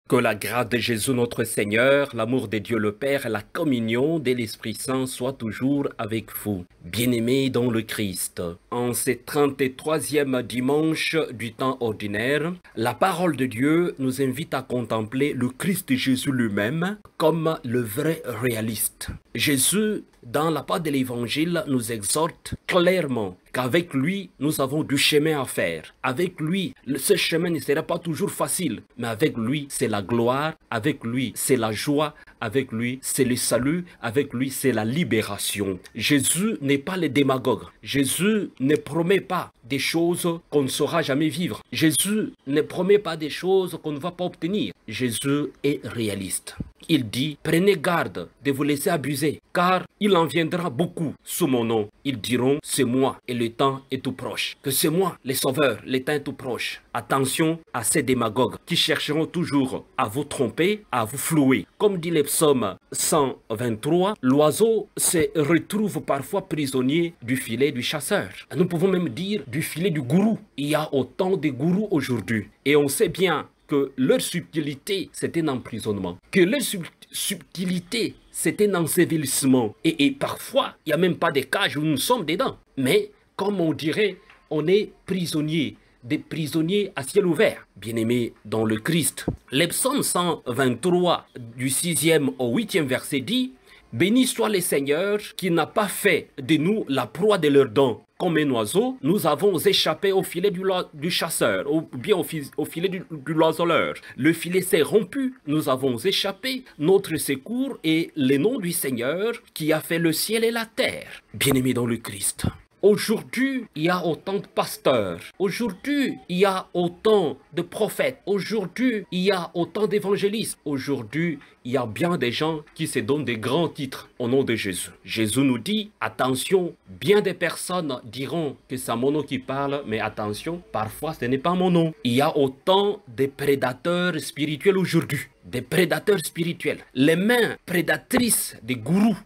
Que la grâce de Jésus notre Seigneur, l'amour de Dieu le Père et la communion de l'Esprit Saint soient toujours avec vous. Bien-aimés dans le Christ, en ce 33e dimanche du temps ordinaire, la parole de Dieu nous invite à contempler le Christ Jésus lui-même comme le vrai réaliste. Jésus, dans la part de l'Évangile, nous exhorte clairement qu'avec lui, nous avons du chemin à faire. Avec lui, ce chemin ne sera pas toujours facile, mais avec lui, c'est la gloire, avec lui, c'est la joie, avec lui, c'est le salut, avec lui, c'est la libération. Jésus n'est pas le démagogue. Jésus ne promet pas des choses qu'on ne saura jamais vivre. Jésus ne promet pas des choses qu'on ne va pas obtenir. Jésus est réaliste. Il dit, prenez garde de vous laisser abuser, car il en viendra beaucoup sous mon nom. Ils diront, c'est moi et le temps est tout proche. Que c'est moi, le Sauveur, le temps est tout proche. Attention à ces démagogues qui chercheront toujours à vous tromper, à vous flouer. Comme dit le psaume 123, l'oiseau se retrouve parfois prisonnier du filet du chasseur. Nous pouvons même dire du filet du gourou. Il y a autant de gourous aujourd'hui. Et on sait bien que leur subtilité, c'est un emprisonnement. Que leur subtilité, c'est un ensevelissement. Et parfois, il n'y a même pas de cage où nous sommes dedans. Mais, comme on dirait, on est prisonnier, des prisonniers à ciel ouvert. Bien-aimés dans le Christ. Le psaume 123 du 6e au 8e verset dit, « Béni soit le Seigneur qui n'a pas fait de nous la proie de leurs dents. Comme un oiseau, nous avons échappé au filet du chasseur, ou bien au filet du l'oiseleur. Le filet s'est rompu, nous avons échappé, notre secours est le nom du Seigneur qui a fait le ciel et la terre. » Bien-aimés dans le Christ. Aujourd'hui, il y a autant de pasteurs. Aujourd'hui, il y a autant de prophètes. Aujourd'hui, il y a autant d'évangélistes. Aujourd'hui, il y a bien des gens qui se donnent des grands titres au nom de Jésus. Jésus nous dit, attention, bien des personnes diront que c'est mon nom qui parle, mais attention, parfois ce n'est pas mon nom. Il y a autant de prédateurs spirituels aujourd'hui. Des prédateurs spirituels. Les mains prédatrices des gourous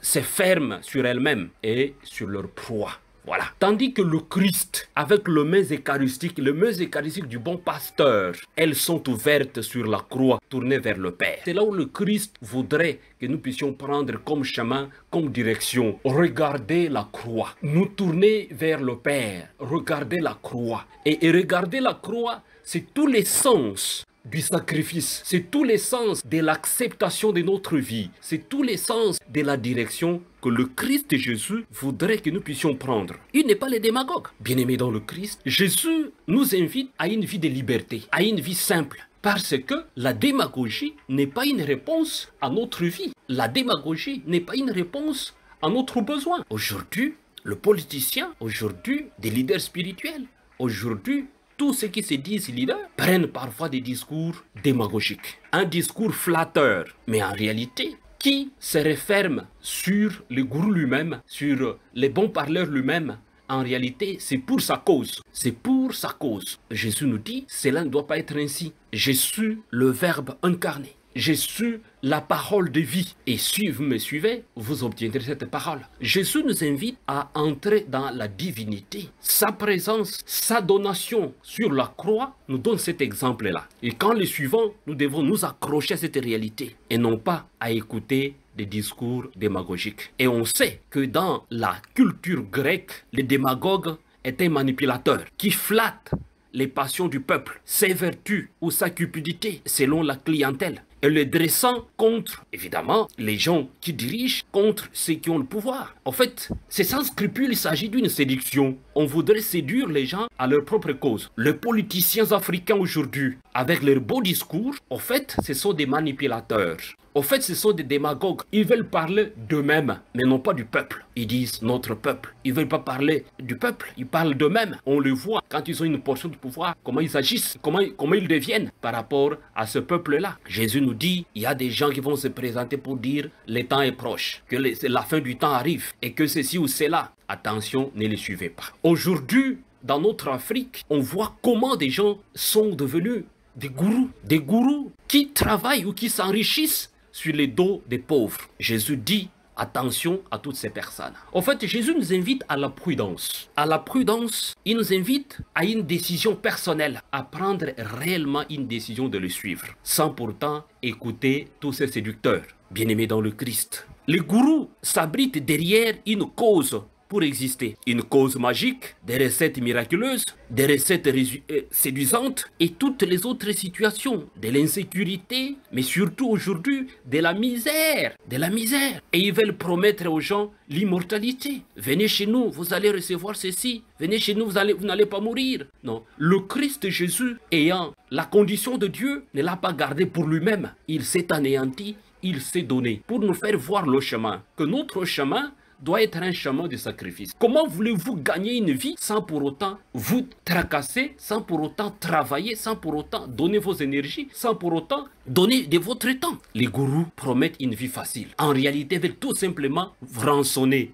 se ferment sur elles-mêmes et sur leur proie. Voilà. Tandis que le Christ, avec le mains eucharistique du bon pasteur, elles sont ouvertes sur la croix, tournées vers le Père. C'est là où le Christ voudrait que nous puissions prendre comme chemin, comme direction. Regarder la croix. Nous tourner vers le Père. Regarder la croix. Et regarder la croix, c'est tous les sens du sacrifice, c'est tous les sens de l'acceptation de notre vie, c'est tous les sens de la direction que le Christ Jésus voudrait que nous puissions prendre. Il n'est pas le démagogue. Bien-aimé dans le Christ, Jésus nous invite à une vie de liberté, à une vie simple. Parce que la démagogie n'est pas une réponse à notre vie. La démagogie n'est pas une réponse à notre besoin. Aujourd'hui, le politicien, aujourd'hui, des leaders spirituels, aujourd'hui, tous ceux qui se disent leaders prennent parfois des discours démagogiques, un discours flatteur, mais en réalité, qui se referme sur le gourou lui-même, sur les bons parleurs lui-même, en réalité, c'est pour sa cause. C'est pour sa cause. Jésus nous dit, cela ne doit pas être ainsi. Jésus, le Verbe incarné. Jésus, la parole de vie. Et si vous me suivez, vous obtiendrez cette parole. Jésus nous invite à entrer dans la divinité. Sa présence, sa donation sur la croix nous donne cet exemple-là. Et quand le suivant, nous devons nous accrocher à cette réalité et non pas à écouter des discours démagogiques. Et on sait que dans la culture grecque, le démagogue est un manipulateur qui flatte les passions du peuple, ses vertus ou sa cupidité selon la clientèle, et le dressant contre, évidemment, les gens qui dirigent, contre ceux qui ont le pouvoir. En fait, c'est sans scrupule, il s'agit d'une séduction. On voudrait séduire les gens à leur propre cause. Les politiciens africains aujourd'hui, avec leurs beaux discours, en fait, ce sont des manipulateurs. En fait, ce sont des démagogues. Ils veulent parler d'eux-mêmes, mais non pas du peuple. Ils disent notre peuple. Ils ne veulent pas parler du peuple. Ils parlent d'eux-mêmes. On le voit quand ils ont une portion de pouvoir, comment ils agissent, comment ils deviennent par rapport à ce peuple-là. Jésus nous dit, il y a des gens qui vont se présenter pour dire le temps est proche, que la fin du temps arrive et que ceci ou cela. Attention, ne les suivez pas. Aujourd'hui, dans notre Afrique, on voit comment des gens sont devenus des gourous qui travaillent ou qui s'enrichissent sur les dos des pauvres. Jésus dit, Attention à toutes ces personnes. En fait, Jésus nous invite à la prudence. À la prudence, il nous invite à une décision personnelle, à prendre réellement une décision de le suivre, sans pourtant écouter tous ces séducteurs. Bien-aimés dans le Christ, les gourous s'abritent derrière une cause pour exister. Une cause magique, des recettes miraculeuses, des recettes séduisantes et toutes les autres situations, de l'insécurité, mais surtout aujourd'hui de la misère, Et ils veulent promettre aux gens l'immortalité. Venez chez nous, vous allez recevoir ceci. Venez chez nous, vous n'allez pas mourir. Non, le Christ Jésus, ayant la condition de Dieu, ne l'a pas gardé pour lui-même. Il s'est anéanti, il s'est donné pour nous faire voir le chemin. Que notre chemin doit être un chemin de sacrifice. Comment voulez-vous gagner une vie sans pour autant vous tracasser, sans pour autant travailler, sans pour autant donner vos énergies, sans pour autant donner de votre temps? Les gourous promettent une vie facile. En réalité, ils veulent tout simplement rançonner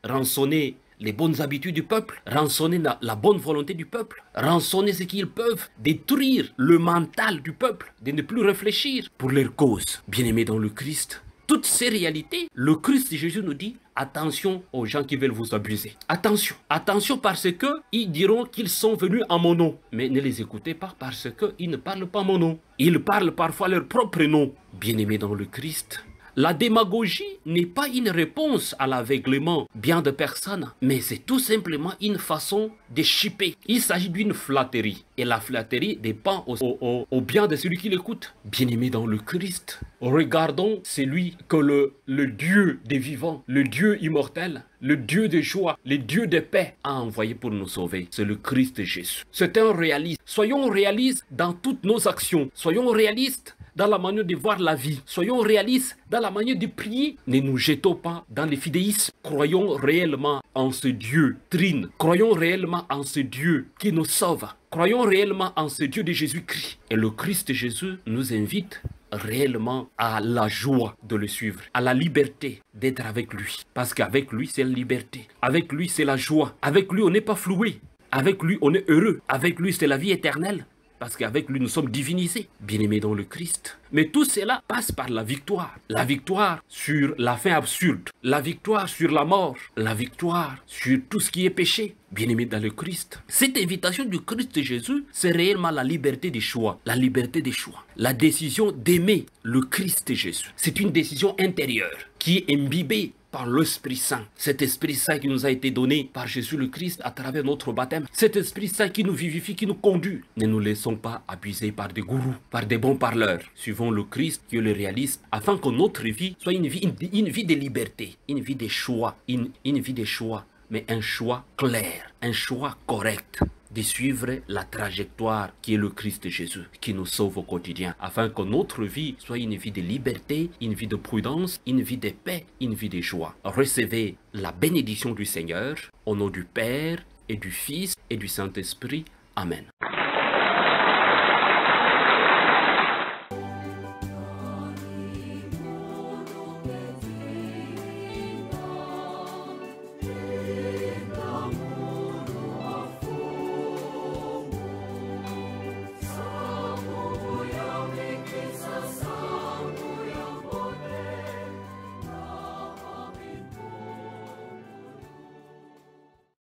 les bonnes habitudes du peuple, rançonner la bonne volonté du peuple, rançonner ce qu'ils peuvent, détruire le mental du peuple, de ne plus réfléchir pour leur cause. Bien-aimés dans le Christ, toutes ces réalités, le Christ Jésus nous dit attention aux gens qui veulent vous abuser. Attention, attention parce que ils diront qu'ils sont venus en mon nom. Mais ne les écoutez pas parce qu'ils ne parlent pas mon nom. Ils parlent parfois leur propre nom. Bien-aimés dans le Christ, la démagogie n'est pas une réponse à l'aveuglement bien de personnes, mais c'est tout simplement une façon de chipper. Il s'agit d'une flatterie. Et la flatterie dépend au bien de celui qui l'écoute. Bien-aimés dans le Christ, regardons celui que le Dieu des vivants, le Dieu immortel, le Dieu de joie, le Dieu de paix a envoyé pour nous sauver. C'est le Christ Jésus. C'est un réaliste. Soyons réalistes dans toutes nos actions. Soyons réalistes dans la manière de voir la vie. Soyons réalistes dans la manière de prier. Ne nous jetons pas dans les fidéismes. Croyons réellement en ce Dieu trine. Croyons réellement en ce Dieu qui nous sauve. Croyons réellement en ce Dieu de Jésus-Christ. Et le Christ Jésus nous invite réellement à la joie de le suivre, à la liberté d'être avec lui. Parce qu'avec lui, c'est la liberté. Avec lui, c'est la joie. Avec lui, on n'est pas floué. Avec lui, on est heureux. Avec lui, c'est la vie éternelle. Parce qu'avec lui, nous sommes divinisés, bien-aimés dans le Christ. Mais tout cela passe par la victoire. La victoire sur la fin absurde. La victoire sur la mort. La victoire sur tout ce qui est péché. Bien-aimés dans le Christ. Cette invitation du Christ Jésus, c'est réellement la liberté des choix. La liberté des choix. La décision d'aimer le Christ Jésus. C'est une décision intérieure qui est imbibée par l'Esprit Saint. Cet Esprit Saint qui nous a été donné par Jésus le Christ à travers notre baptême. Cet Esprit Saint qui nous vivifie, qui nous conduit. Ne nous laissons pas abuser par des gourous, par des bons parleurs. Suivons le Christ qui est le réaliste afin que notre vie soit une vie de liberté, une vie de choix, une vie de choix, mais un choix clair, un choix correct. De suivre la trajectoire qui est le Christ Jésus, qui nous sauve au quotidien, afin que notre vie soit une vie de liberté, une vie de prudence, une vie de paix, une vie de joie. Recevez la bénédiction du Seigneur, au nom du Père et du Fils et du Saint-Esprit. Amen.